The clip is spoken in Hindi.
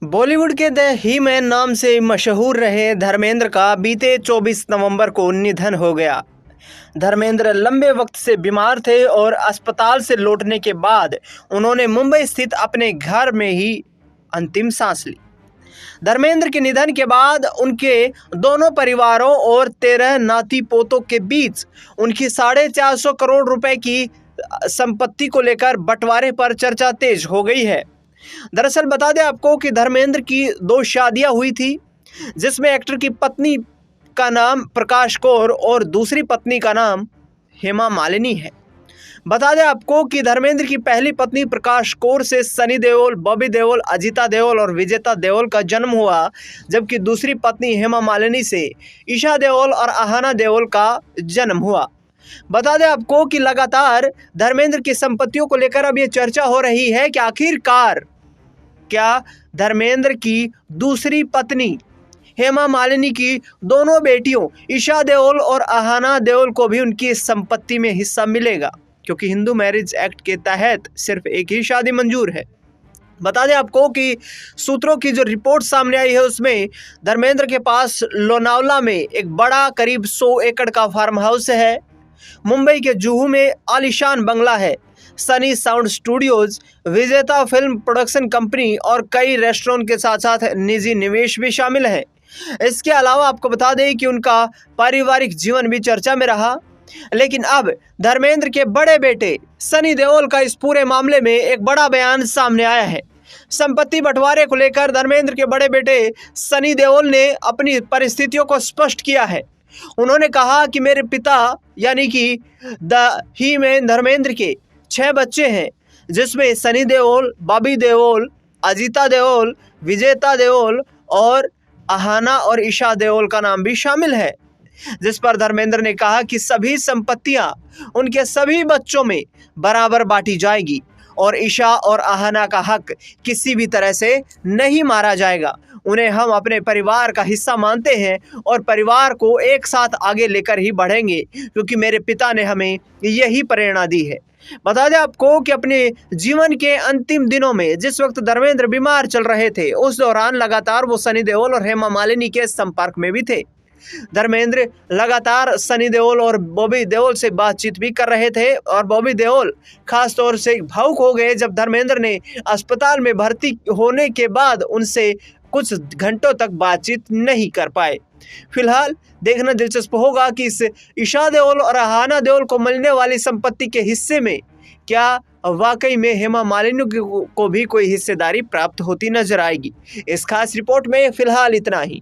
बॉलीवुड के द ही मैन नाम से मशहूर रहे धर्मेंद्र का बीते 24 नवंबर को निधन हो गया। धर्मेंद्र लंबे वक्त से बीमार थे और अस्पताल से लौटने के बाद उन्होंने मुंबई स्थित अपने घर में ही अंतिम सांस ली। धर्मेंद्र के निधन के बाद उनके दोनों परिवारों और 13 नाती पोतों के बीच उनकी 450 करोड़ रुपए की संपत्ति को लेकर बंटवारे पर चर्चा तेज हो गई है। दरअसल बता दें आपको कि धर्मेंद्र की 2 शादियां हुई थी, जिसमें एक्टर की पत्नी का नाम प्रकाश कौर और दूसरी पत्नी का नाम हेमा मालिनी है। बता दें आपको कि धर्मेंद्र की पहली पत्नी प्रकाश कौर से सनी देओल, बॉबी देओल, अजीता देओल और विजेता देओल का जन्म हुआ, जबकि दूसरी पत्नी हेमा मालिनी से ईशा देओल और अहाना देओल का जन्म हुआ। बता दें आपको कि लगातार धर्मेंद्र की संपत्तियों को लेकर अब ये चर्चा हो रही है कि आखिरकार क्या धर्मेंद्र की दूसरी पत्नी हेमा मालिनी की दोनों बेटियों ईशा देओल और अहाना देओल को भी उनकी संपत्ति में हिस्सा मिलेगा, क्योंकि हिंदू मैरिज एक्ट के तहत सिर्फ एक ही शादी मंजूर है। बता दें आपको कि सूत्रों की जो रिपोर्ट सामने आई है उसमें धर्मेंद्र के पास लोनावला में एक बड़ा करीब 100 एकड़ का फार्म हाउस है। मुंबई के जुहू में आलीशान बंगला है। सनी साउंड स्टूडियोज, विजेता फिल्म प्रोडक्शन कंपनी और कई रेस्टोरेंट के साथ साथ निजी निवेश भी शामिल है। इसके अलावा आपको बता दें कि उनका पारिवारिक जीवन भी चर्चा में रहा। लेकिन अब धर्मेंद्र के बड़े बेटे सनी देओल का इस पूरे मामले में एक बड़ा बयान सामने आया है। संपत्ति बंटवारे को लेकर धर्मेंद्र के बड़े बेटे सनी देओल ने अपनी परिस्थितियों को स्पष्ट किया है। उन्होंने कहा कि मेरे पिता यानी कि द ही मैन धर्मेंद्र के 6 बच्चे हैं, जिसमें सनी देओल, बॉबी देओल, अजीता देओल, विजेता देओल और अहाना और ईशा देओल का नाम भी शामिल है। जिस पर धर्मेंद्र ने कहा कि सभी संपत्तियां उनके सभी बच्चों में बराबर बांटी जाएगी और ईशा और अहाना का हक किसी भी तरह से नहीं मारा जाएगा। उन्हें हम अपने परिवार का हिस्सा मानते हैं और परिवार को एक साथ आगे लेकर ही बढ़ेंगे, क्योंकि मेरे पिता ने हमें यही प्रेरणा दी है। बता दें आपको कि अपने जीवन के अंतिम दिनों में जिस वक्त धर्मेंद्र बीमार चल रहे थे, उस दौरान लगातार वो सनी देओल और हेमा मालिनी के संपर्क में भी थे। धर्मेंद्र लगातार सनी देओल और बॉबी देओल से बातचीत भी कर रहे थे और बॉबी देओल खास तौर से भावुक हो गए जब धर्मेंद्र ने अस्पताल में भर्ती होने के बाद उनसे कुछ घंटों तक बातचीत नहीं कर पाए। फिलहाल देखना दिलचस्प होगा कि इस ईशा देओल और अहाना देओल को मिलने वाली संपत्ति के हिस्से में क्या वाकई में हेमा मालिनी को भी कोई हिस्सेदारी प्राप्त होती नजर आएगी। इस खास रिपोर्ट में फिलहाल इतना ही।